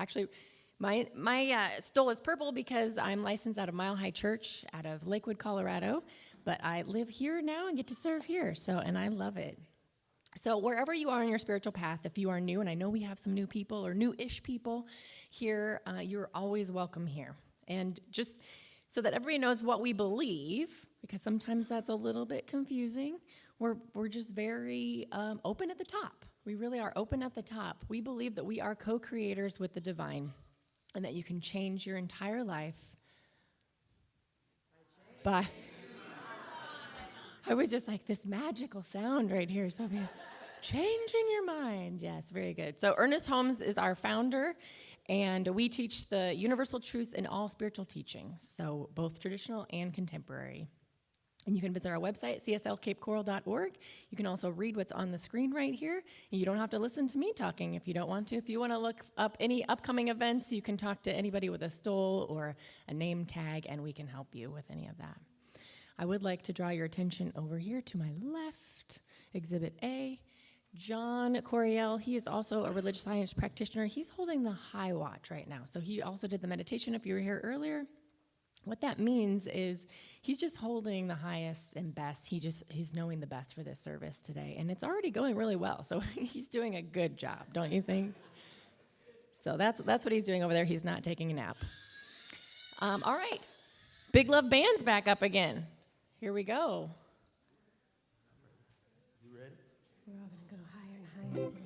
Actually, my stole is purple because I'm licensed out of Mile High Church out of Lakewood, Colorado, but I live here now and get to serve here, and I love it. So wherever you are in your spiritual path, if you are new, and I know we have some new people or new-ish people here, you're always welcome here. And just so that everybody knows what we believe, because sometimes that's a little bit confusing, we're just very open at the top. We really are open at the top. We believe that we are co-creators with the divine, and that you can change your entire life by... I was just like, this magical sound right here. So changing your mind. Yes, very good. So Ernest Holmes is our founder, and we teach the universal truths in all spiritual teachings, so both traditional and contemporary. And you can visit our website, cslcapecoral.org. You can also read what's on the screen right here. And you don't have to listen to me talking if you don't want to. If you want to look up any upcoming events, you can talk to anybody with a stole or a name tag, and we can help you with any of that. I would like to draw your attention over here to my left, Exhibit A. John Coriel, he is also a religious science practitioner. He's holding the high watch right now. So he also did the meditation if you were here earlier. What that means is he's just holding the highest and best. He's knowing the best for this service today. And it's already going really well. So he's doing a good job, don't you think? So that's what he's doing over there. He's not taking a nap. All right. Big Love Band's back up again. Here we go. You ready? We're all going to go higher and higher today.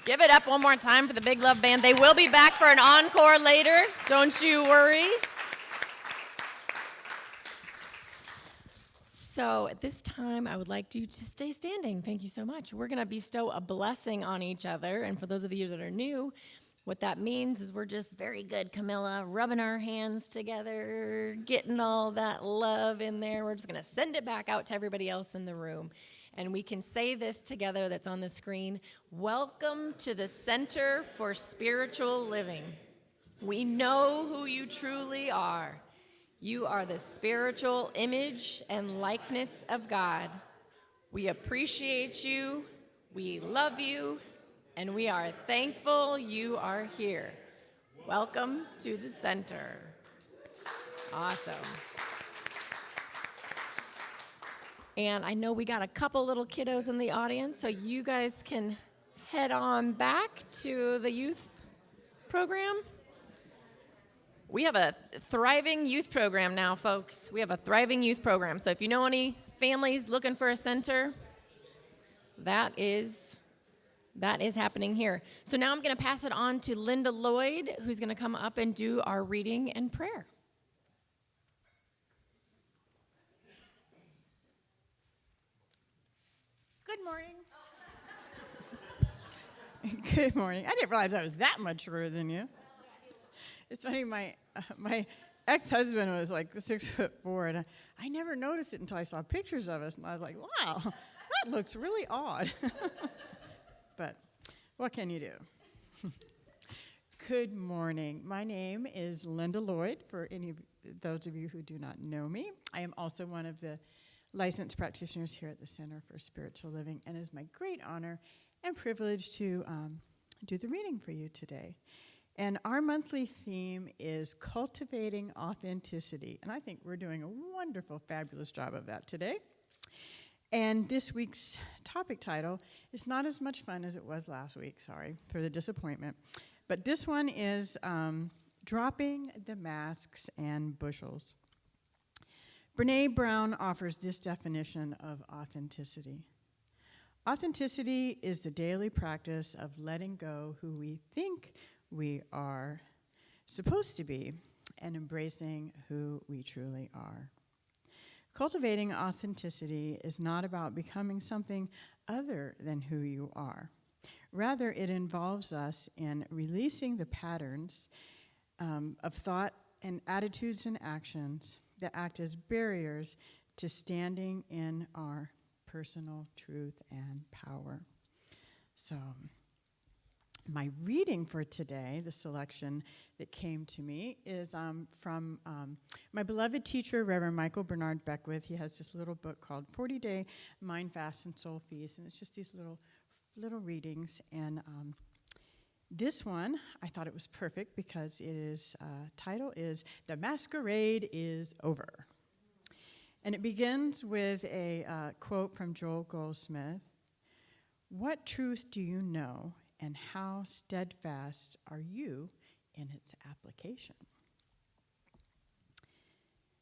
Give it up one more time for the Big Love Band. They will be back for an encore later. Don't you worry. So at this time, I would like you to stay standing. Thank you so much. We're going to bestow a blessing on each other. And for those of you that are new, what that means is we're just very good, Camilla, rubbing our hands together, getting all that love in there. We're just going to send it back out to everybody else in the room. And we can say this together that's on the screen. Welcome to the Center for Spiritual Living. We know who you truly are. You are the spiritual image and likeness of God. We appreciate you, we love you, and we are thankful you are here. Welcome to the center. Awesome. And I know we got a couple little kiddos in the audience, so you guys can head on back to the youth program. We have a thriving youth program now, folks. We have a thriving youth program. So if you know any families looking for a center, that is happening here. So now I'm going to pass it on to Linda Lloyd, who's going to come up and do our reading and prayer. Good morning. Good morning. I didn't realize I was that much shorter than you. It's funny, my ex-husband was like 6'4", and I never noticed it until I saw pictures of us, and I was like, wow, that looks really odd. But what can you do? Good morning. My name is Linda Lloyd, for those of you who do not know me. I am also one of the licensed practitioners here at the Center for Spiritual Living, and it is my great honor and privilege to do the reading for you today. And our monthly theme is cultivating authenticity, and I think we're doing a wonderful, fabulous job of that today. And this week's topic title is not as much fun as it was last week, sorry for the disappointment, but this one is dropping the masks and bushels. Brene Brown offers this definition of authenticity. Authenticity is the daily practice of letting go who we think we are supposed to be and embracing who we truly are. Cultivating authenticity is not about becoming something other than who you are. Rather, it involves us in releasing the patterns of thought and attitudes and actions that act as barriers to standing in our personal truth and power. So, my reading for today, the selection that came to me, is from my beloved teacher, Reverend Michael Bernard Beckwith. He has this little book called 40-Day Mind Fast and Soul Feast, and it's just these little readings. And this one, I thought it was perfect because it is title is "The Masquerade is Over," and it begins with a quote from Joel Goldsmith. "What truth do you know, and how steadfast are you in its application?"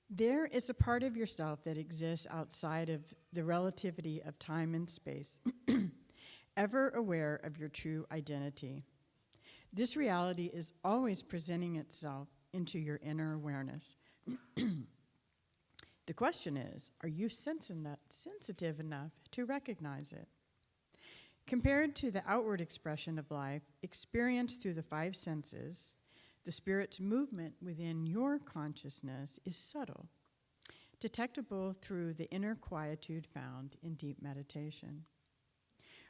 There is a part of yourself that exists outside of the relativity of time and space, ever aware of your true identity. This reality is always presenting itself into your inner awareness. The question is, are you sensitive enough to recognize it? Compared to the outward expression of life, experienced through the five senses, the spirit's movement within your consciousness is subtle, detectable through the inner quietude found in deep meditation.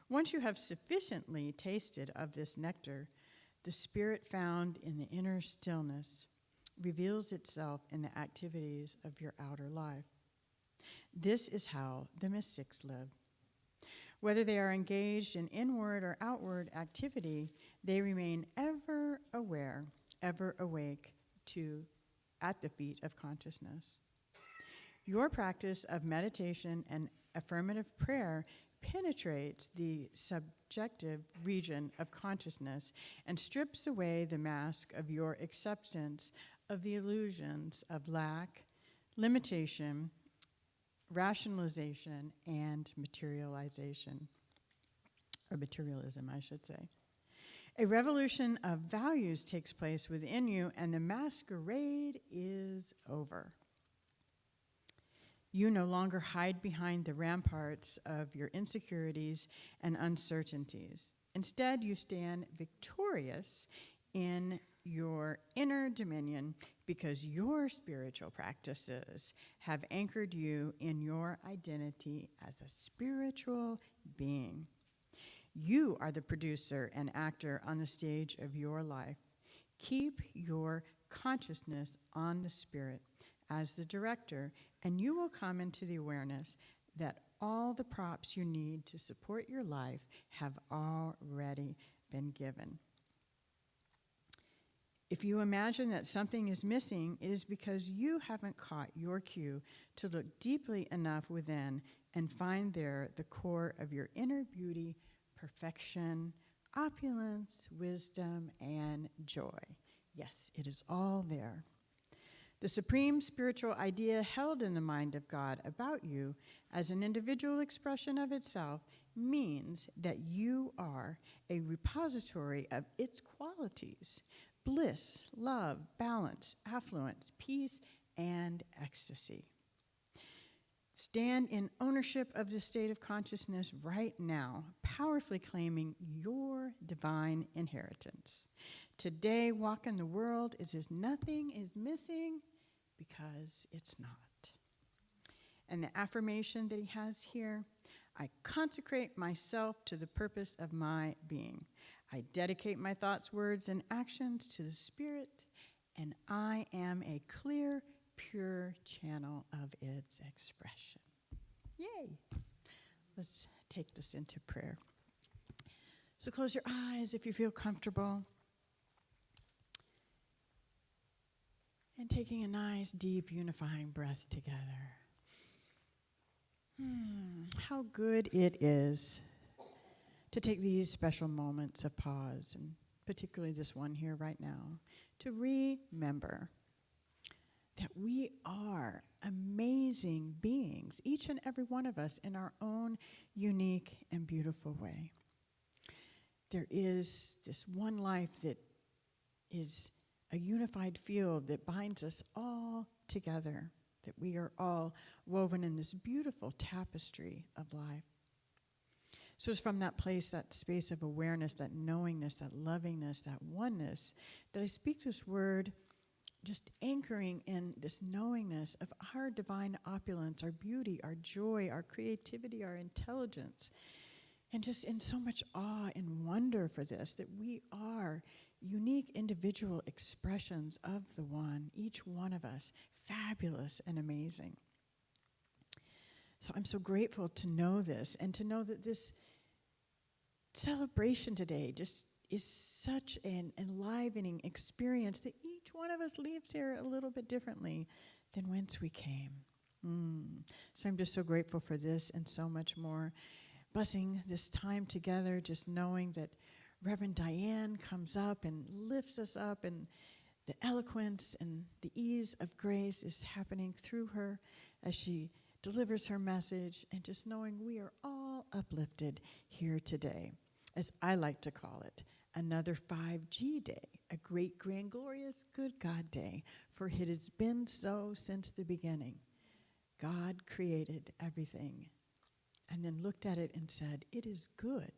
Once you have sufficiently tasted of this nectar, the spirit found in the inner stillness reveals itself in the activities of your outer life. This is how the mystics live. Whether they are engaged in inward or outward activity, they remain ever aware, ever awake at the feet of consciousness. Your practice of meditation and affirmative prayer penetrates the subjective region of consciousness and strips away the mask of your acceptance of the illusions of lack, limitation, rationalization, and materialization, or materialism, I should say. A revolution of values takes place within you, and the masquerade is over. You no longer hide behind the ramparts of your insecurities and uncertainties. Instead, you stand victorious in your inner dominion because your spiritual practices have anchored you in your identity as a spiritual being. You are the producer and actor on the stage of your life. Keep your consciousness on the spirit as the director, and you will come into the awareness that all the props you need to support your life have already been given. If you imagine that something is missing, it is because you haven't caught your cue to look deeply enough within and find there the core of your inner beauty, perfection, opulence, wisdom, and joy. Yes, it is all there. The supreme spiritual idea held in the mind of God about you as an individual expression of itself means that you are a repository of its qualities: bliss, love, balance, affluence, peace, and ecstasy. Stand in ownership of the state of consciousness right now, powerfully claiming your divine inheritance. Today, walk in the world as if nothing is missing, because it's not. And the affirmation that he has here: I consecrate myself to the purpose of my being. I dedicate my thoughts, words, and actions to the Spirit, and I am a clear, pure channel of its expression. Yay! Let's take this into prayer. So close your eyes if you feel comfortable. And taking a nice, deep, unifying breath together. How good it is to take these special moments of pause, and particularly this one here right now, to remember that we are amazing beings, each and every one of us in our own unique and beautiful way. There is this one life that is a unified field that binds us all together, that we are all woven in this beautiful tapestry of life. So it's from that place, that space of awareness, that knowingness, that lovingness, that oneness, that I speak this word, just anchoring in this knowingness of our divine opulence, our beauty, our joy, our creativity, our intelligence, and just in so much awe and wonder for this, that we are unique individual expressions of the one, each one of us, fabulous and amazing. So I'm so grateful to know this, and to know that this celebration today just is such an enlivening experience that each one of us leaves here a little bit differently than whence we came. So I'm just so grateful for this and so much more. Blessing this time together, just knowing that Reverend Diane comes up and lifts us up, and the eloquence and the ease of grace is happening through her as she delivers her message, and just knowing we are all uplifted here today, as I like to call it, another 5G day, a great, grand, glorious, good God day, for it has been so since the beginning. God created everything and then looked at it and said, it is good.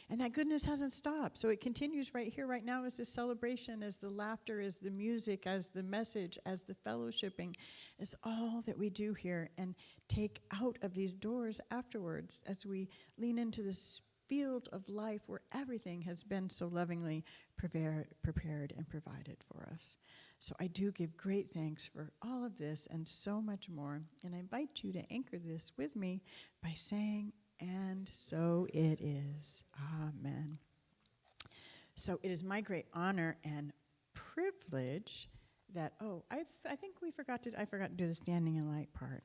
And that goodness hasn't stopped. So it continues right here, right now, as the celebration, as the laughter, as the music, as the message, as the fellowshipping, as all that we do here and take out of these doors afterwards as we lean into this field of life where everything has been so lovingly prepared and provided for us. So I do give great thanks for all of this and so much more. And I invite you to anchor this with me by saying, and so it is. Amen. So it is my great honor and privilege that, I think I forgot to do the standing in light part.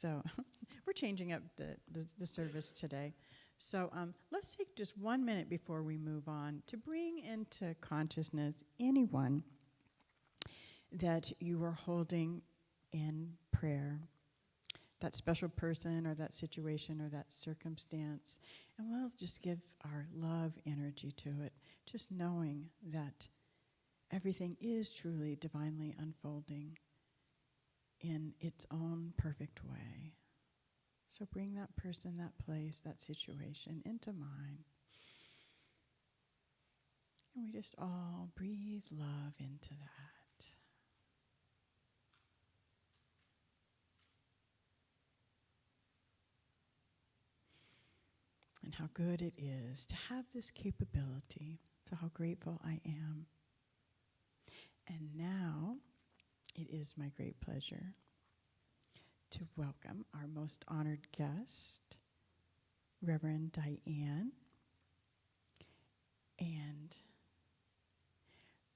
So we're changing up the service today. So let's take just 1 minute before we move on to bring into consciousness anyone that you are holding in prayer, that special person or that situation or that circumstance, and we'll just give our love energy to it, just knowing that everything is truly divinely unfolding in its own perfect way. So bring that person, that place, that situation into mind. And we just all breathe love into that. And how good it is to have this capability, so how grateful I am. And now it is my great pleasure to welcome our most honored guest, Reverend Diane. And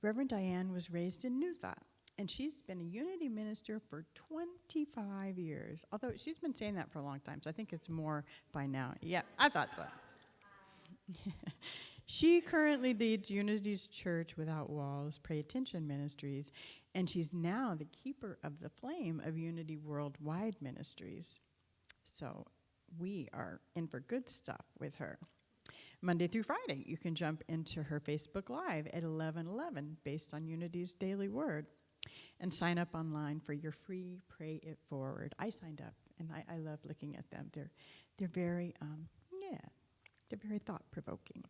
Reverend Diane was raised in New Thought, and she's been a Unity minister for 25 years. Although she's been saying that for a long time, so I think it's more by now. Yeah, I thought so. She currently leads Unity's Church Without Walls, Pray Attention Ministries, and she's now the keeper of the flame of Unity Worldwide Ministries. So we are in for good stuff with her. Monday through Friday, you can jump into her Facebook Live at 11:11 based on Unity's Daily Word and sign up online for your free Pray It Forward. I signed up, and I love looking at them. They're very, they're very thought-provoking.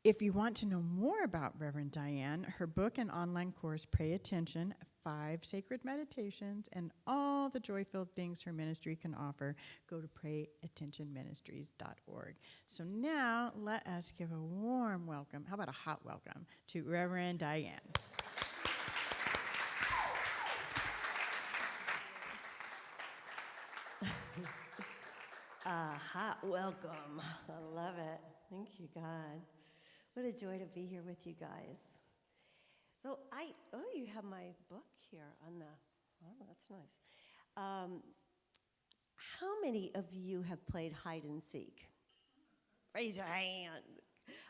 If you want to know more about Reverend Diane, her book and online course, Pray Attention, 5 Sacred Meditations, and all the joy-filled things her ministry can offer, go to prayattentionministries.org. So now, let us give a warm welcome, how about a hot welcome, to Reverend Diane. A hot welcome. I love it. Thank you, God. What a joy to be here with you guys. So you have my book here on the, oh, that's nice. How many of you have played hide and seek? Raise your hand.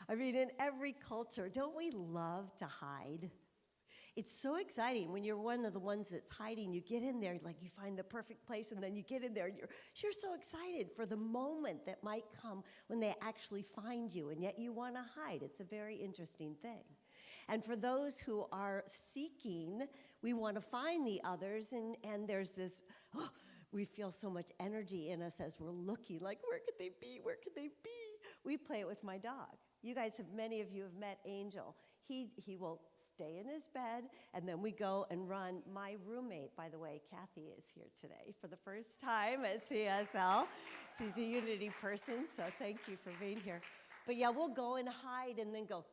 I mean, in every culture, don't we love to hide? It's so exciting when you're one of the ones that's hiding. You get in there, like you find the perfect place, and then you get in there, and you're so excited for the moment that might come when they actually find you, and yet you want to hide. It's a very interesting thing. And for those who are seeking, we want to find the others, and there's this, we feel so much energy in us as we're looking, like, where could they be? Where could they be? We play it with my dog. You guys many of you have met Angel. He will stay in his bed, and then we go and run. My roommate, by the way, Kathy, is here today for the first time at CSL. She's a Unity person, so thank you for being here. But yeah, we'll go and hide and then go,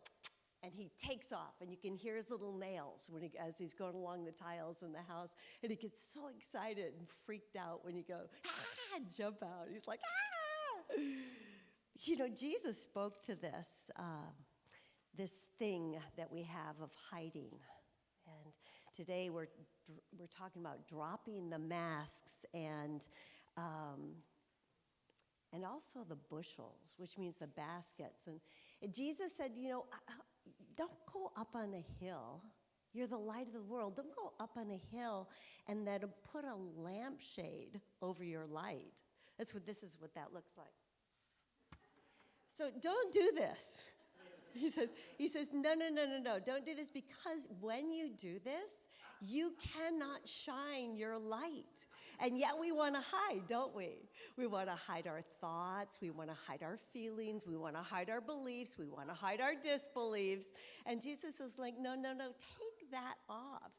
and he takes off, and you can hear his little nails as he's going along the tiles in the house, and he gets so excited and freaked out when you go, ah, jump out. He's like, ah! You know, Jesus spoke to this thing that we have of hiding. And today we're talking about dropping the masks and also the bushels, which means the baskets. And Jesus said, you know, don't go up on a hill. You're the light of the world. Don't go up on a hill and then put a lampshade over your light. This is what that looks like. So don't do this. He says, no, don't do this, because when you do this, you cannot shine your light. And yet we want to hide, don't we? We want to hide our thoughts, we want to hide our feelings, we want to hide our beliefs, we want to hide our disbeliefs. And Jesus is like, no, take that off.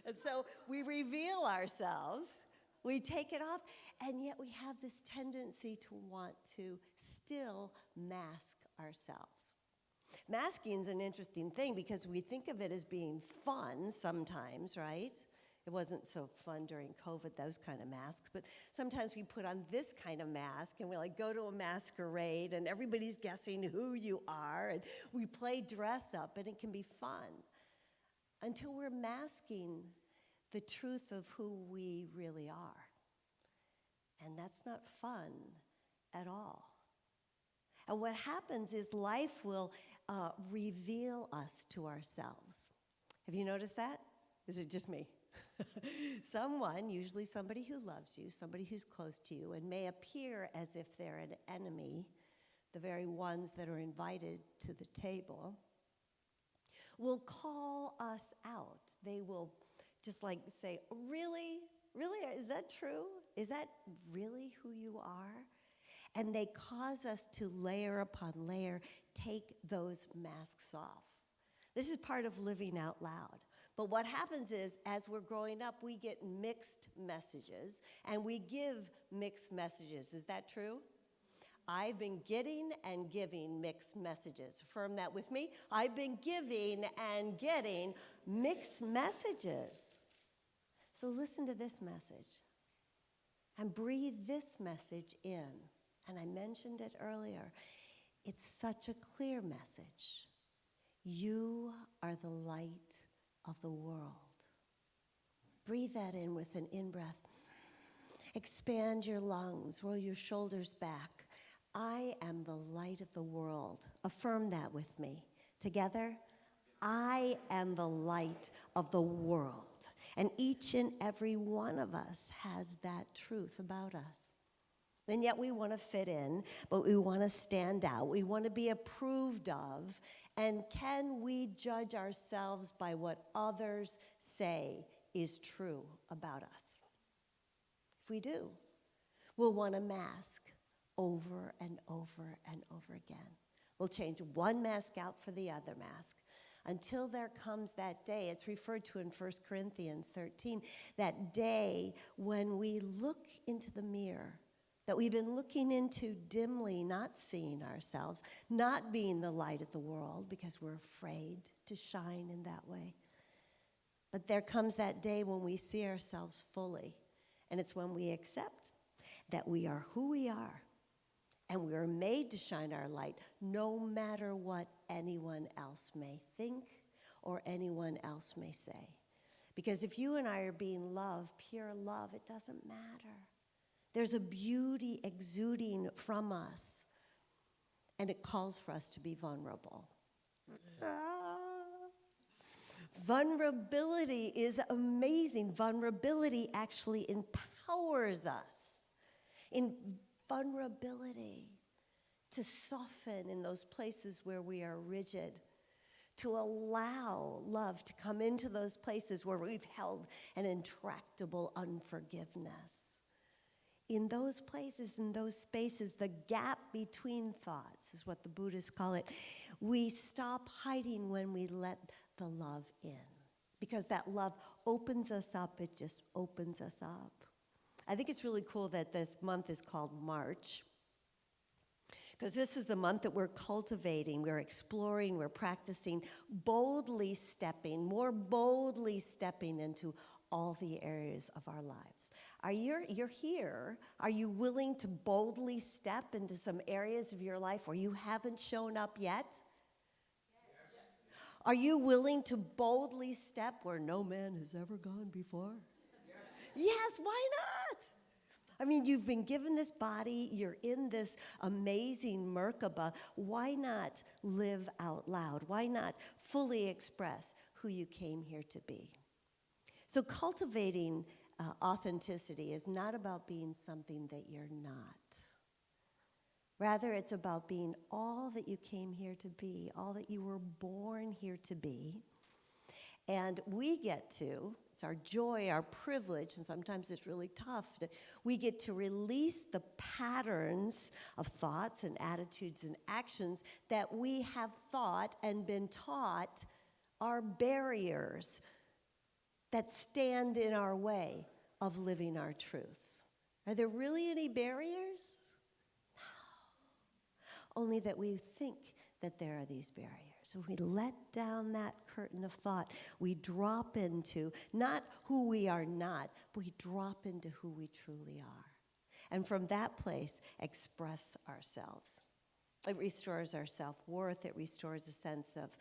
And so we reveal ourselves, we take it off, and yet we have this tendency to want to still mask ourselves. Masking is an interesting thing because we think of it as being fun sometimes, right? It wasn't so fun during COVID, those kind of masks, but sometimes we put on this kind of mask and we like go to a masquerade and everybody's guessing who you are, and we play dress up, and it can be fun until we're masking the truth of who we really are. And that's not fun at all. And what happens is life will reveal us to ourselves. Have you noticed that? Is it just me? Someone, usually somebody who loves you, somebody who's close to you, and may appear as if they're an enemy, the very ones that are invited to the table, will call us out. They will just like say, really? Really? Is that true? Is that really who you are? And they cause us to layer upon layer, take those masks off. This is part of living out loud. But what happens is, as we're growing up, we get mixed messages, and we give mixed messages. Is that true? I've been getting and giving mixed messages. Affirm that with me. I've been giving and getting mixed messages. So listen to this message and breathe this message in. And I mentioned it earlier. It's such a clear message. You are the light of the world. Breathe that in with an in-breath. Expand your lungs, roll your shoulders back. I am the light of the world. Affirm that with me. Together, I am the light of the world. And each and every one of us has that truth about us. And yet we want to fit in, but we want to stand out. We want to be approved of. And can we judge ourselves by what others say is true about us? If we do, we'll want to mask over and over and over again. We'll change one mask out for the other mask until there comes that day. It's referred to in 1 Corinthians 13, that day when we look into the mirror that we've been looking into dimly, not seeing ourselves, not being the light of the world because we're afraid to shine in that way. But there comes that day when we see ourselves fully, and it's when we accept that we are who we are. And we are made to shine our light no matter what anyone else may think or anyone else may say. Because if you and I are being loved, pure love, it doesn't matter. There's a beauty exuding from us, and it calls for us to be vulnerable. Vulnerability is amazing. Vulnerability actually empowers us. In vulnerability, to soften in those places where we are rigid, to allow love to come into those places where we've held an intractable unforgiveness. In those places, in those spaces, the gap between thoughts is what the Buddhists call it. We stop hiding when we let the love in, because that love opens us up. It just opens us up. I think it's really cool that this month is called March, because this is the month that we're cultivating, we're exploring, we're practicing boldly stepping, more boldly stepping into all the areas of our lives. You're here. Are you willing to boldly step into some areas of your life where you haven't shown up yet? Are you willing to boldly step where no man has ever gone before? Yes, why not? I mean, you've been given this body, you're in this amazing Merkaba. Why not live out loud? Why not fully express who you came here to be? So cultivating authenticity is not about being something that you're not. Rather, it's about being all that you came here to be, all that you were born here to be. And we get to, it's our joy, our privilege, and sometimes it's really tough, we get to release the patterns of thoughts and attitudes and actions that we have thought and been taught are barriers that stand in our way of living our truth. Are there really any barriers? No. Only that we think that there are these barriers. So we let down that curtain of thought. We drop into not who we are not, but we drop into who we truly are. And from that place, express ourselves. It restores our self-worth. It restores a sense of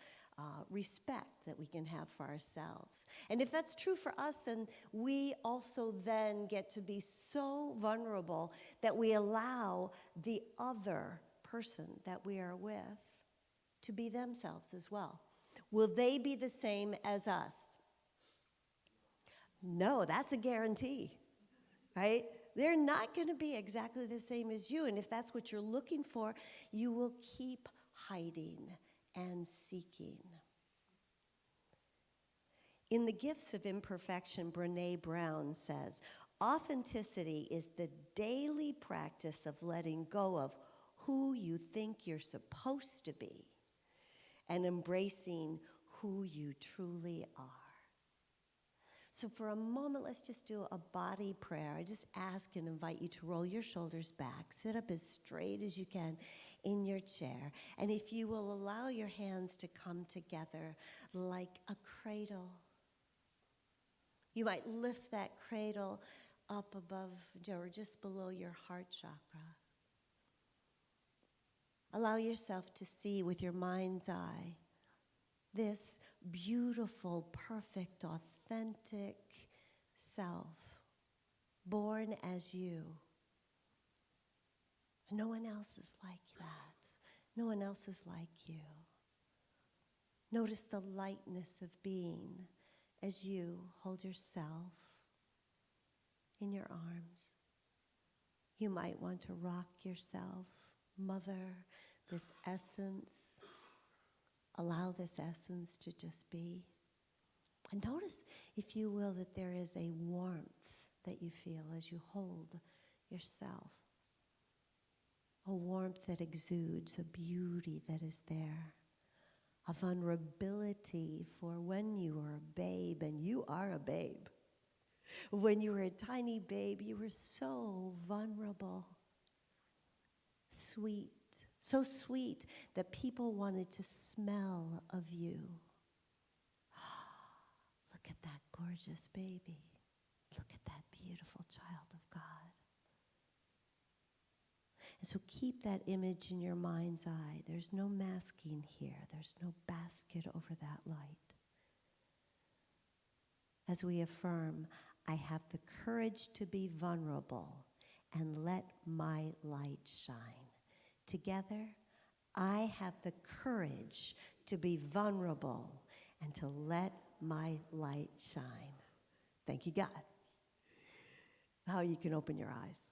respect that we can have for ourselves. And if that's true for us, then we also then get to be so vulnerable that we allow the other person that we are with to be themselves as well. Will they be the same as us? No, that's a guarantee, right? They're not going to be exactly the same as you. And if that's what you're looking for, you will keep hiding and seeking. In The Gifts of Imperfection, Brené Brown says, authenticity is the daily practice of letting go of who you think you're supposed to be and embracing who you truly are. So for a moment, let's just do a body prayer. I just ask and invite you to roll your shoulders back. Sit up as straight as you can in your chair. And if you will allow your hands to come together like a cradle. You might lift that cradle up above or just below your heart chakra. Allow yourself to see with your mind's eye this beautiful, perfect, authentic self, born as you. No one else is like that. No one else is like you. Notice the lightness of being as you hold yourself in your arms. You might want to rock yourself, mother, this essence. Allow this essence to just be. And notice, if you will, that there is a warmth that you feel as you hold yourself. A warmth that exudes, a beauty that is there. A vulnerability for when you were a babe, and you are a babe. When you were a tiny babe, you were so vulnerable. Sweet. So sweet that people wanted to smell of you. Look at that gorgeous baby. Look at that beautiful child of God. And so keep that image in your mind's eye. There's no masking here. There's no basket over that light. As we affirm, I have the courage to be vulnerable and let my light shine. Together, I have the courage to be vulnerable and to let my light shine. Thank you, God. Now you can open your eyes.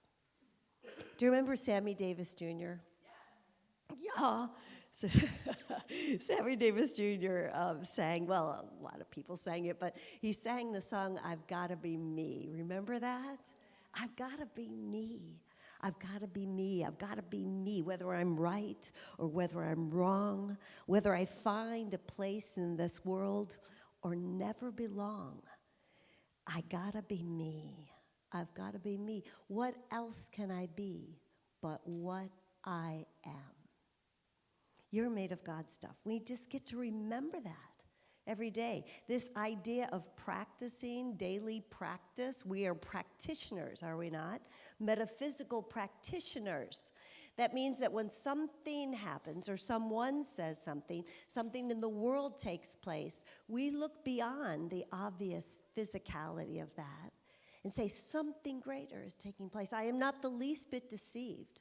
Do you remember Sammy Davis Jr.? Yeah. So Sammy Davis Jr. Sang, well, a lot of people sang it, but he sang the song, I've Gotta Be Me. Remember that? I've gotta be me. I've got to be me. I've got to be me, whether I'm right or whether I'm wrong, whether I find a place in this world or never belong. I got to be me. I've got to be me. What else can I be but what I am? You're made of God stuff. We just get to remember that every day. This idea of practicing, daily practice, we are practitioners, are we not? Metaphysical practitioners. That means that when something happens or someone says something in the world takes place, we look beyond the obvious physicality of that and say something greater is taking place. I am not the least bit deceived.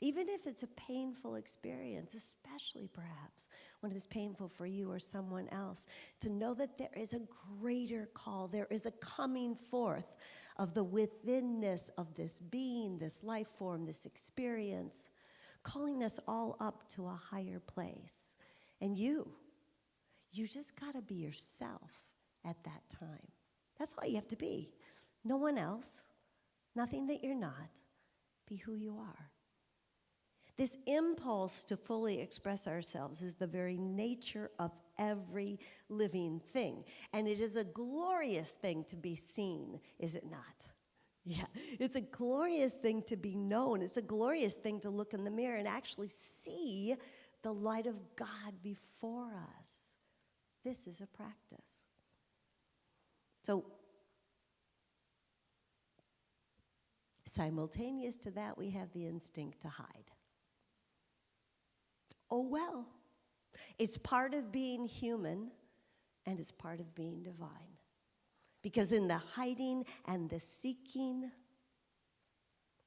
Even if it's a painful experience, especially perhaps when it is painful for you or someone else, to know that there is a greater call, there is a coming forth of the withinness of this being, this life form, this experience, calling us all up to a higher place. And you just got to be yourself at that time. That's all you have to be. No one else, nothing that you're not. Be who you are. This impulse to fully express ourselves is the very nature of every living thing. And it is a glorious thing to be seen, is it not? Yeah, it's a glorious thing to be known. It's a glorious thing to look in the mirror and actually see the light of God before us. This is a practice. So, simultaneous to that, we have the instinct to hide. Oh, well, it's part of being human, and it's part of being divine. Because in the hiding and the seeking,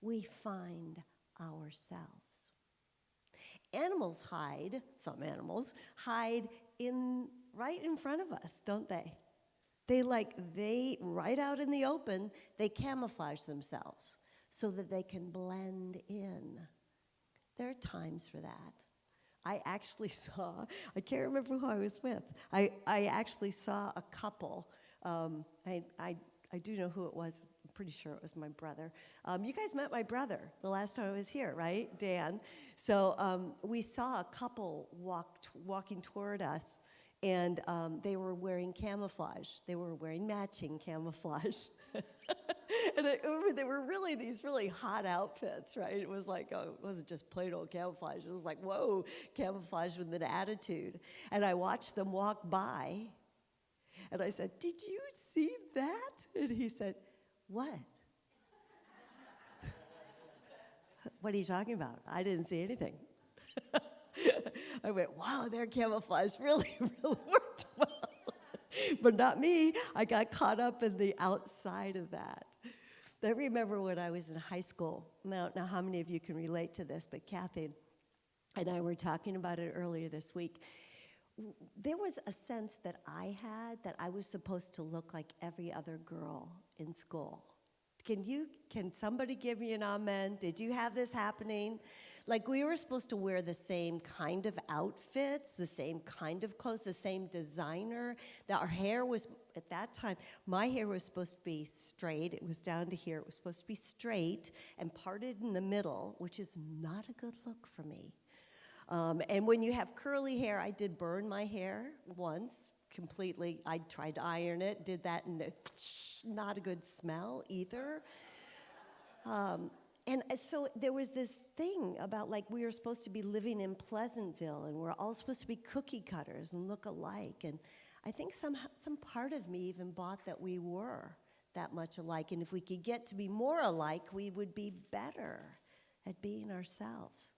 we find ourselves. Animals hide, some animals hide right in front of us, don't they? They right out in the open, they camouflage themselves so that they can blend in. There are times for that. I actually saw, I can't remember who I was with. I actually saw a couple. I do know who it was. I'm pretty sure it was my brother. You guys met my brother the last time I was here, right? Dan. So we saw a couple walking toward us, And they were wearing camouflage. They were wearing matching camouflage. And I remember they were really these really hot outfits, right? It was like, it wasn't just plain old camouflage. It was like, whoa, camouflage with an attitude. And I watched them walk by, and I said, "Did you see that?" And he said, "What?" "What are you talking about? I didn't see anything." I went, "Wow, their camouflage really, really worked well." But not me. I got caught up in the outside of that. I remember when I was in high school. Now how many of you can relate to this? But Kathy and I were talking about it earlier this week. There was a sense that I had that I was supposed to look like every other girl in school. Can somebody give me an amen? Did you have this happening? Like we were supposed to wear the same kind of outfits, the same kind of clothes, the same designer. That our hair was, at that time, my hair was supposed to be straight. It was down to here. It was supposed to be straight and parted in the middle, which is not a good look for me. And when you have curly hair, I did burn my hair once completely. I tried to iron it, did that, and not a good smell either. And so there was this thing about like we were supposed to be living in Pleasantville, and we're all supposed to be cookie cutters and look alike. And I think some part of me even bought that we were that much alike. And if we could get to be more alike, we would be better at being ourselves.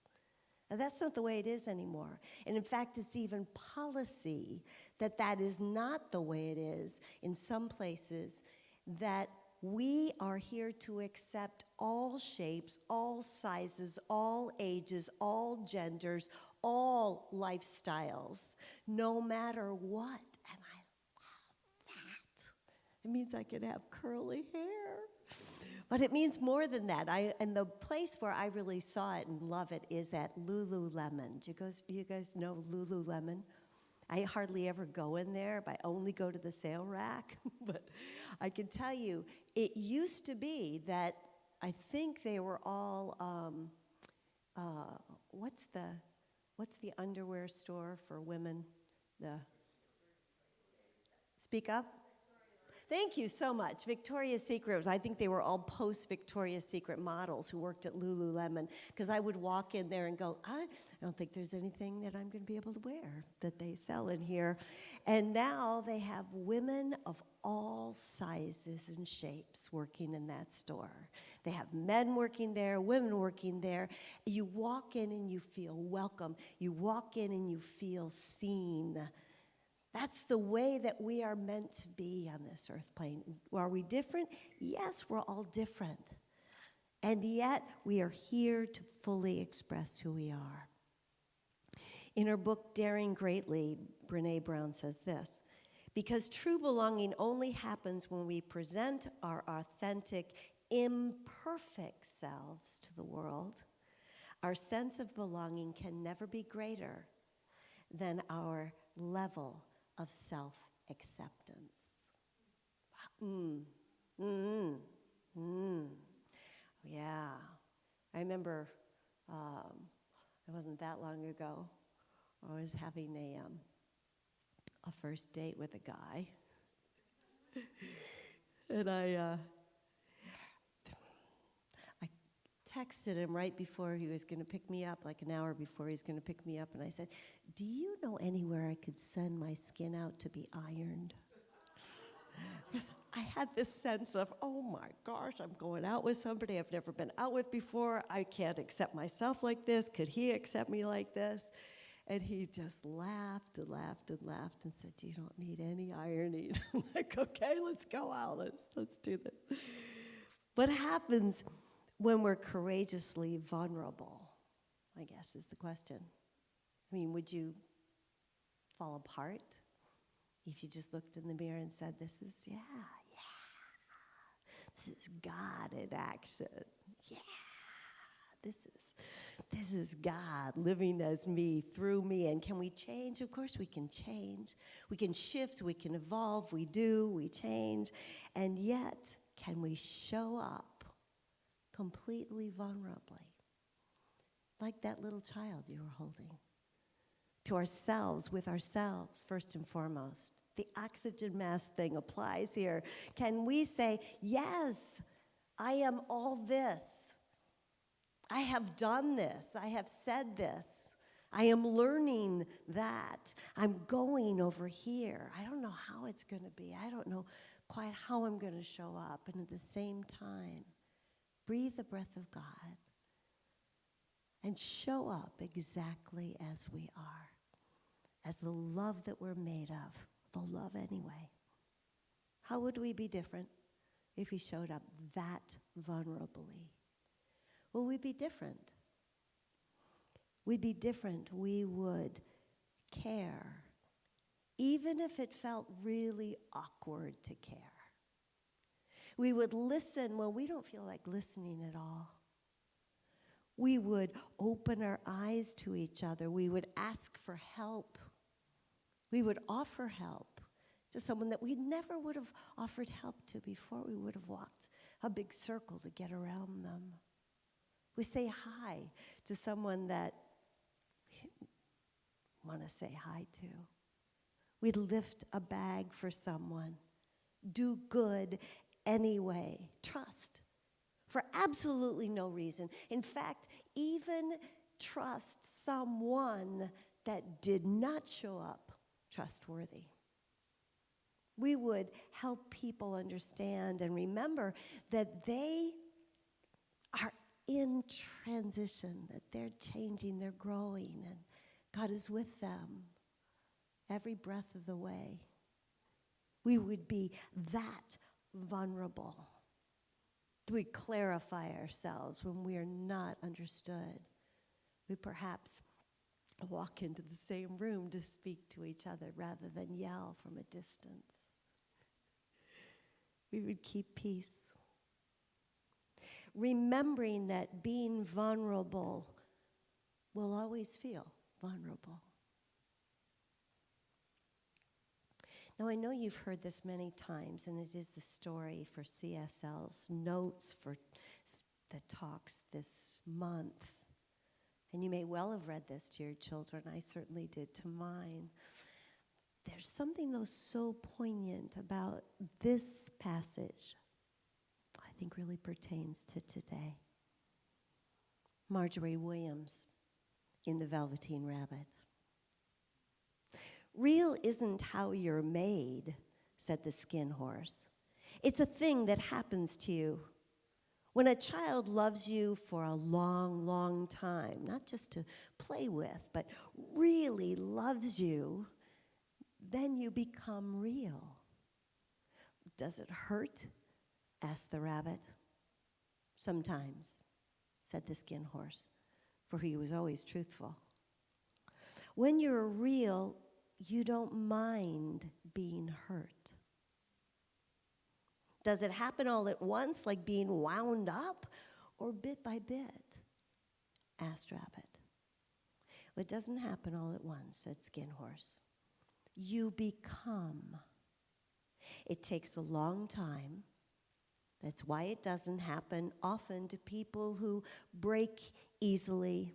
Now, that's not the way it is anymore. And in fact, it's even policy that is not the way it is in some places, that we are here to accept all shapes, all sizes, all ages, all genders, all lifestyles, no matter what. And I love that. It means I can have curly hair. But it means more than that. And the place where I really saw it and love it is at Lululemon. Do you guys know Lululemon? I hardly ever go in there, but I only go to the sale rack. But I can tell you, it used to be that I think they were all, what's the underwear store for women? Speak up. Thank you so much. Victoria's Secret, I think they were all post-Victoria's Secret models who worked at Lululemon, because I would walk in there and go, I don't think there's anything that I'm going to be able to wear that they sell in here. And now they have women of all sizes and shapes working in that store. They have men working there, women working there. You walk in and you feel welcome. You walk in and you feel seen. That's the way that we are meant to be on this earth plane. Are we different? Yes, we're all different. And yet, we are here to fully express who we are. In her book, Daring Greatly, Brené Brown says this: because true belonging only happens when we present our authentic, imperfect selves to the world, our sense of belonging can never be greater than our level of self-acceptance. Yeah. I remember, it wasn't that long ago, I was having a first date with a guy. And I texted him right before he was going to pick me up, like an hour before he was going to pick me up, and I said, "Do you know anywhere I could send my skin out to be ironed?" Because I had this sense of, oh my gosh, I'm going out with somebody I've never been out with before. I can't accept myself like this. Could he accept me like this? And he just laughed and laughed and laughed and said, "You don't need any ironing." I'm like, okay, let's go out. Let's do this. What happens when we're courageously vulnerable, I guess, is the question. I mean, would you fall apart if you just looked in the mirror and said, this is God in action. Yeah, this is God living as me, through me. And can we change? Of course we can change. We can shift, we can evolve, we change. And yet, can we show up completely vulnerably, like that little child you were holding, to ourselves, with ourselves, first and foremost. The oxygen mask thing applies here. Can we say, yes, I am all this. I have done this. I have said this. I am learning that. I'm going over here. I don't know how it's going to be. I don't know quite how I'm going to show up. And at the same time, breathe the breath of God and show up exactly as we are, as the love that we're made of, the love anyway. How would we be different if we showed up that vulnerably? Well, we'd be different. We'd be different. We would care, even if it felt really awkward to care. We would listen when we don't feel like listening at all. We would open our eyes to each other. We would ask for help. We would offer help to someone that we never would have offered help to before. We would have walked a big circle to get around them. We say hi to someone that we want to say hi to. We'd lift a bag for someone. Do good anyway. Trust for absolutely no reason. In fact, even trust someone that did not show up trustworthy. We would help people understand and remember that they are in transition, that they're changing, they're growing, and God is with them every breath of the way. We would be that vulnerable. We clarify ourselves when we are not understood. We perhaps walk into the same room to speak to each other rather than yell from a distance. We would keep peace. Remembering that being vulnerable will always feel vulnerable. Now, I know you've heard this many times, and it is the story for CSL's notes for the talks this month. And you may well have read this to your children. I certainly did to mine. There's something, though, so poignant about this passage I think really pertains to today. Marjorie Williams in The Velveteen Rabbit. Real isn't how you're made, said the skin horse. It's a thing that happens to you. When a child loves you for a long, long time, not just to play with, but really loves you, then you become real. Does it hurt? Asked the rabbit. Sometimes, said the skin horse, for he was always truthful. When you're real, you don't mind being hurt. Does it happen all at once, like being wound up, or bit by bit? Asked Rabbit. Well, it doesn't happen all at once, said Skin Horse. You become. It takes a long time. That's why it doesn't happen often to people who break easily,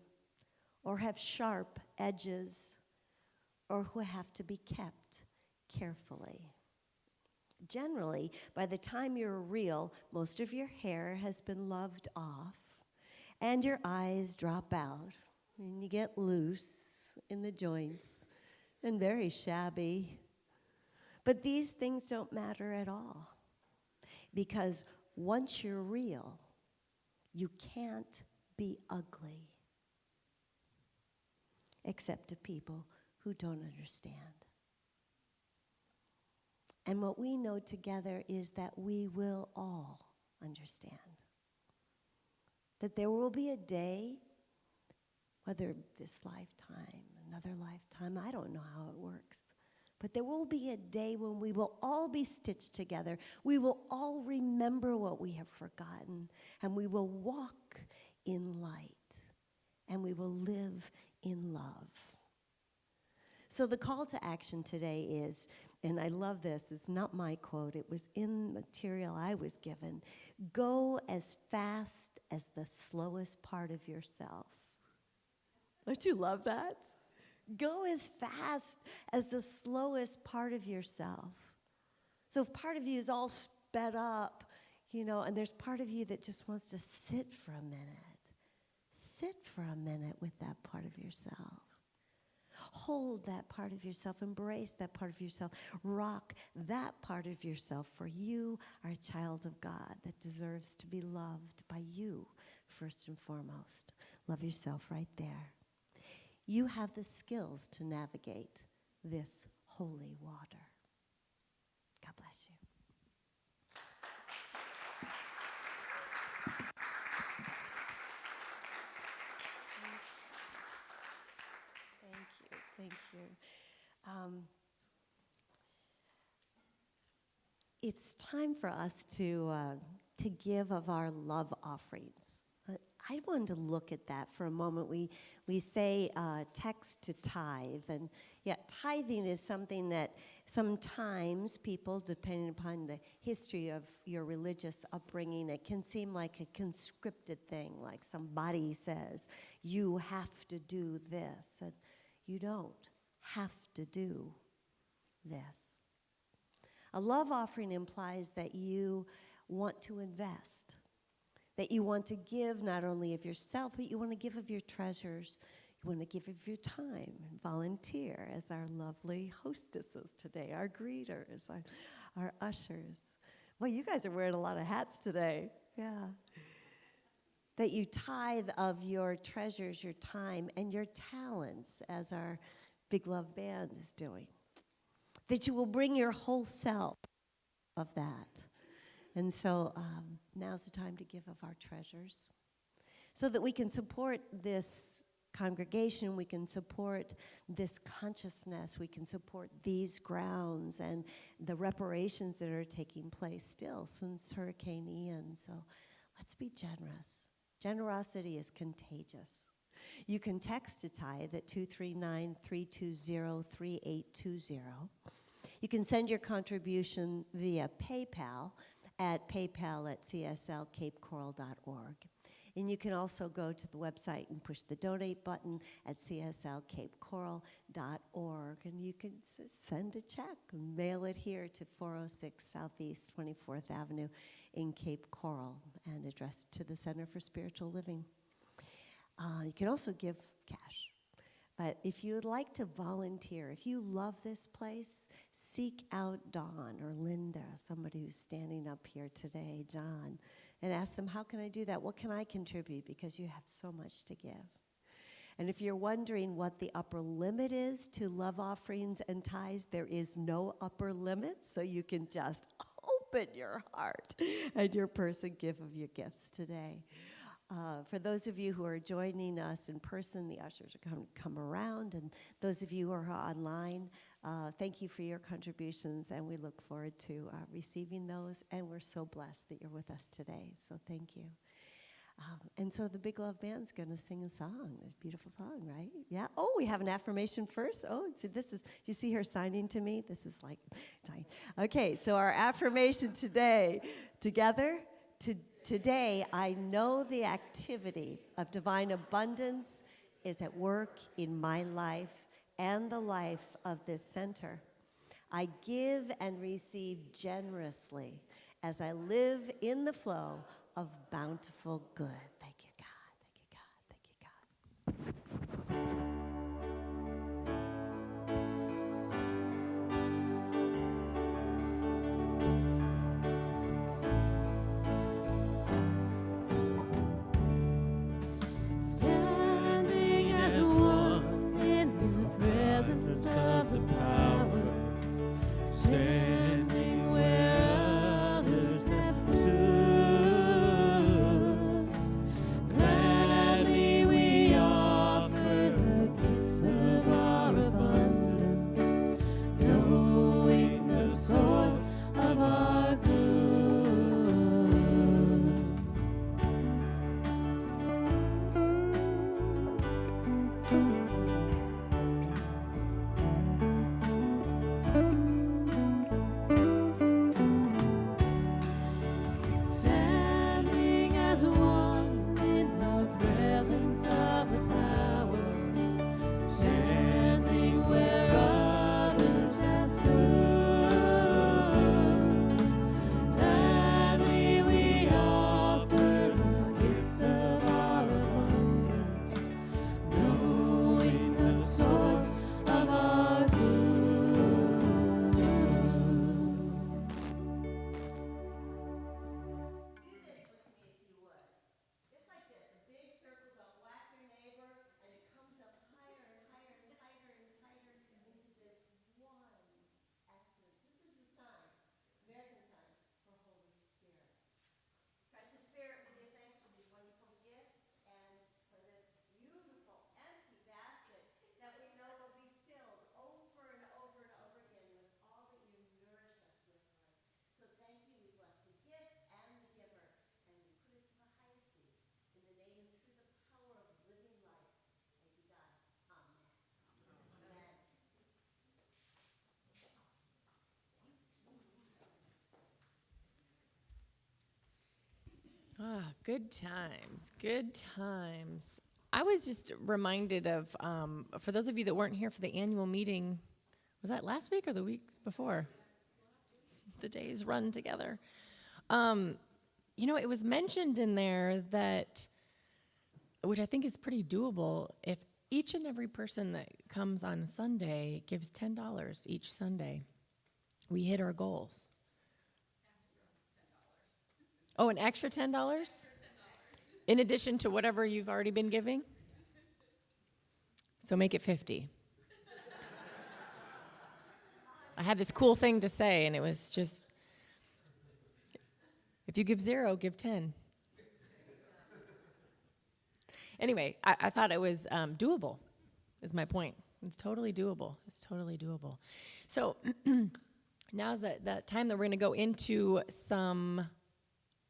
or have sharp edges, or who have to be kept carefully. Generally, by the time you're real, most of your hair has been loved off, and your eyes drop out, and you get loose in the joints, and very shabby. But these things don't matter at all, because once you're real, you can't be ugly, except to people who don't understand. And what we know together is that we will all understand. That there will be a day, whether this lifetime, another lifetime, I don't know how it works, but there will be a day when we will all be stitched together. We will all remember what we have forgotten, and we will walk in light, and we will live in love. So the call to action today is, and I love this, it's not my quote, it was in material I was given, go as fast as the slowest part of yourself. Don't you love that? Go as fast as the slowest part of yourself. So if part of you is all sped up, and there's part of you that just wants to sit for a minute with that part of yourself. Hold that part of yourself, embrace that part of yourself, rock that part of yourself, for you are a child of God that deserves to be loved by you first and foremost. Love yourself right there. You have the skills to navigate this holy water. God bless you. Thank you. It's time for us to give of our love offerings. I wanted to look at that for a moment. We say text to tithe, and tithing is something that sometimes people, depending upon the history of your religious upbringing, it can seem like a conscripted thing, like somebody says, you have to do this, and you don't have to do this. A love offering implies that you want to invest, that you want to give not only of yourself, but you want to give of your treasures. You want to give of your time and volunteer as our lovely hostesses today, our greeters, our ushers. Well, you guys are wearing a lot of hats today. Yeah. That you tithe of your treasures, your time, and your talents, as our Big Love Band is doing. That you will bring your whole self of that. And so now's the time to give of our treasures so that we can support this congregation, we can support this consciousness, we can support these grounds and the reparations that are taking place still since Hurricane Ian. So let's be generous. Generosity is contagious. You can text a tithe at 239-320-3820. You can send your contribution via PayPal at paypal@cslcapecoral.org. And you can also go to the website and push the donate button at cslcapecoral.org. And you can send a check and mail it here to 406 Southeast 24th Avenue in Cape Coral and address it to the Center for Spiritual Living. You can also give cash. But if you would like to volunteer, if you love this place, seek out Dawn or Linda, somebody who's standing up here today, John, and ask them, how can I do that? What can I contribute? Because you have so much to give. And if you're wondering what the upper limit is to love offerings and tithes, there is no upper limit, so you can just open your heart and your purse and give of your gifts today. For those of you who are joining us in person, the ushers are going to come around, and those of you who are online, thank you for your contributions, and we look forward to receiving those, and we're so blessed that you're with us today, so thank you. And so the Big Love Band's going to sing a song, this beautiful song, right? Yeah. Oh, we have an affirmation first. Oh, see, do you see her signing to me? This is like, okay, so our affirmation today, together, Today, I know the activity of divine abundance is at work in my life and the life of this center. I give and receive generously as I live in the flow of bountiful good. Thank you, God. Thank you, God. Thank you, God. Standing as one in the presence of the power, standing where others have stood. Ah, good times, good times. I was just reminded of, for those of you that weren't here for the annual meeting, was that last week or the week before? The days run together. Um, it was mentioned in there that, which I think is pretty doable, if each and every person that comes on Sunday gives $10 each Sunday, we hit our goals. Oh, an extra $10? In addition to whatever you've already been giving? So make it 50. I had this cool thing to say, and it was just, if you give 0, give 10. Anyway, I thought it was doable, is my point. It's totally doable. It's totally doable. So now's the time that we're going to go into some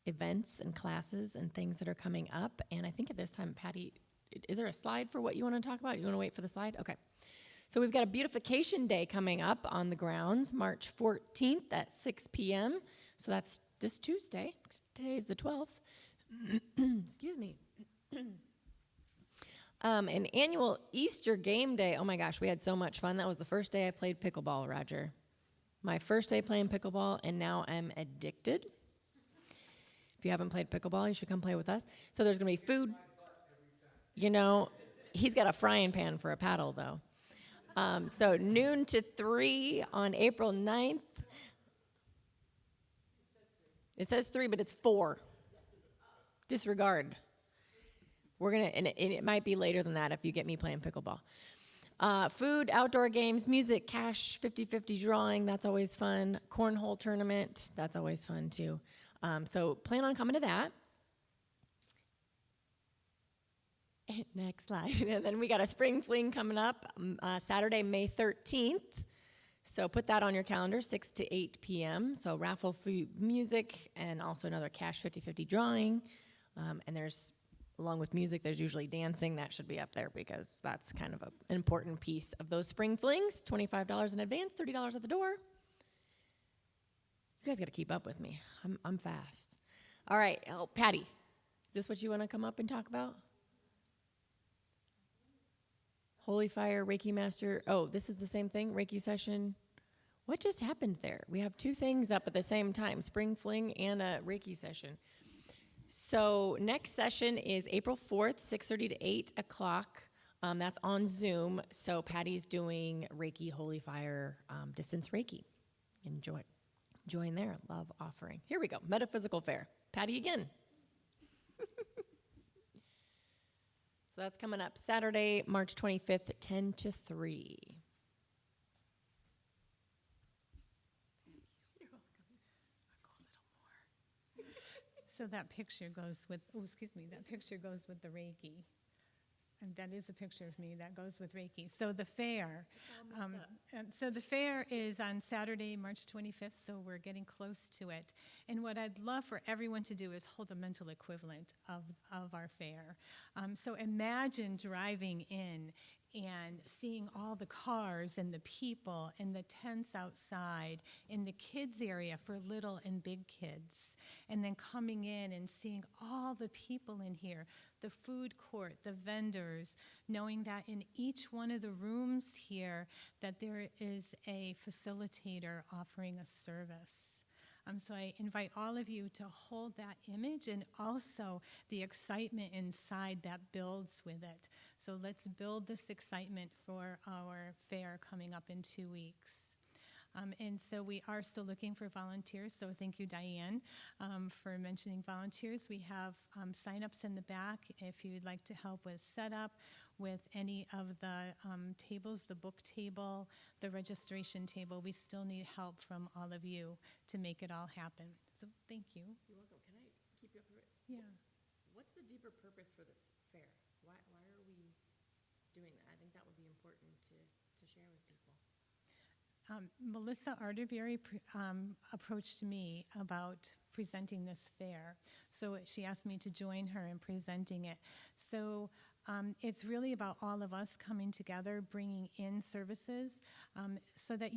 events and classes and things that are coming up. And I think at this time, Patty, is there a slide for what you want to talk about? You want to wait for the slide? Okay. So we've got a beautification day coming up on the grounds, March 14th at 6 p.m. So that's this Tuesday. Today is the 12th. Excuse me. An annual Easter game day. Oh my gosh, we had so much fun. That was the first day I played pickleball, Roger. My first day playing pickleball, and now I'm addicted. If you haven't played pickleball, you should come play with us. So there's going to be food. He's got a frying pan for a paddle, though. So noon to 3 on April 9th. It says 3, but it's 4. Disregard. We're going to, and it might be later than that if you get me playing pickleball. Food, outdoor games, music, cash, 50-50 drawing, that's always fun. Cornhole tournament, that's always fun too. So plan on coming to that. Next slide. And then we got a spring fling coming up Saturday, May 13th. So put that on your calendar, 6 to 8 p.m. So raffle, food, music, and also another cash 50-50 drawing. And there's, along with music, there's usually dancing. That should be up there because that's kind of an important piece of those spring flings. $25 in advance, $30 at the door. You guys got to keep up with me. I'm fast. All right. Oh, Patty, is this what you want to come up and talk about? Holy Fire, Reiki Master. Oh, this is the same thing, Reiki session. What just happened there? We have 2 things up at the same time, spring fling and a Reiki session. So next session is April 4th, 6:30 to 8 o'clock. That's on Zoom. So Patty's doing Reiki, Holy Fire, distance Reiki. Join there. Love offering. Here we go. Metaphysical Fair. Patty again. So that's coming up Saturday, March 25th, 10 to 3. So that picture goes with, that picture goes with the Reiki. And that is a picture of me that goes with Reiki. So the fair, and so the fair is on Saturday, March 25th, so we're getting close to it. And what I'd love for everyone to do is hold a mental equivalent of our fair. So imagine driving in and seeing all the cars and the people and the tents outside in the kids area for little and big kids, and then coming in and seeing all the people in here, the food court, the vendors, knowing that in each one of the rooms here that there is a facilitator offering a service. So I invite all of you to hold that image and also the excitement inside that builds with it. So let's build this excitement for our fair coming up in 2 weeks. And so we are still looking for volunteers, so thank you, Diane, for mentioning volunteers. We have sign-ups in the back if you'd like to help with setup, with any of the tables, the book table, the registration table. We still need help from all of you to make it all happen. So thank you. You're welcome. Can I keep you up for it? Yeah. What's the deeper purpose for this fair? Why are we doing that? I think that would be important to share with people. Melissa Arterberry approached me about presenting this fair. So she asked me to join her in presenting it. So it's really about all of us coming together, bringing in services, so that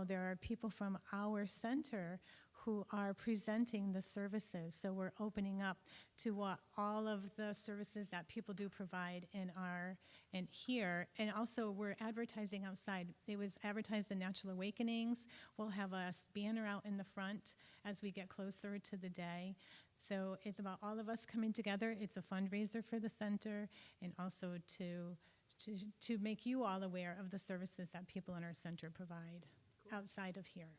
there are people from our center who are presenting the services. So we're opening up to what all of the services that people do provide in here. And also we're advertising outside. It was advertised in Natural Awakenings. We'll have a banner out in the front as we get closer to the day. So it's about all of us coming together. It's a fundraiser for the center, and also to make you all aware of the services that people in our center provide outside of here.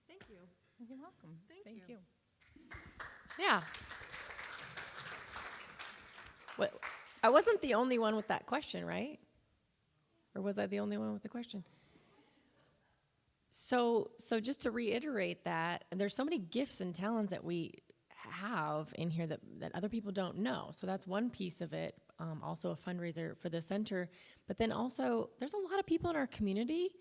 Thank you. You're welcome. Thank you. Yeah. Well, I wasn't the only one with that question, right? Or was I the only one with the question? So just to reiterate that, there's so many gifts and talents that we have in here that other people don't know. So that's one piece of it. Also a fundraiser for the center. But then also, there's a lot of people in our community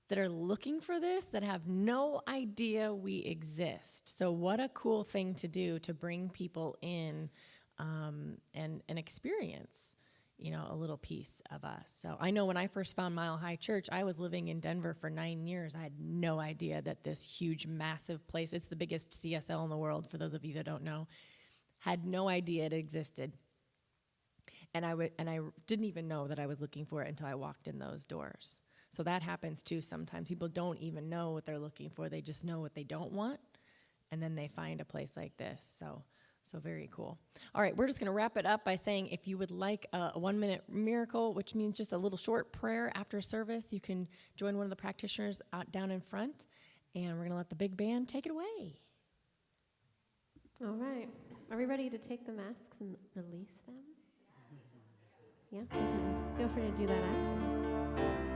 that are looking for this that have no idea we exist. So what a cool thing to do to bring people in and experience, a little piece of us. So I know when I first found Mile High Church, I was living in Denver for 9 years. I had no idea that this huge, massive place, it's the biggest CSL in the world, for those of you that don't know, had no idea it existed. And I didn't even know that I was looking for it until I walked in those doors. So that happens too sometimes. People don't even know what they're looking for. They just know what they don't want, and then they find a place like this. So very cool. All right, we're just going to wrap it up by saying if you would like a 1-minute miracle, which means just a little short prayer after service, you can join one of the practitioners out down in front, and we're going to let the big band take it away. All right. Are we ready to take the masks and release them? Yeah, so you can feel free to do that after.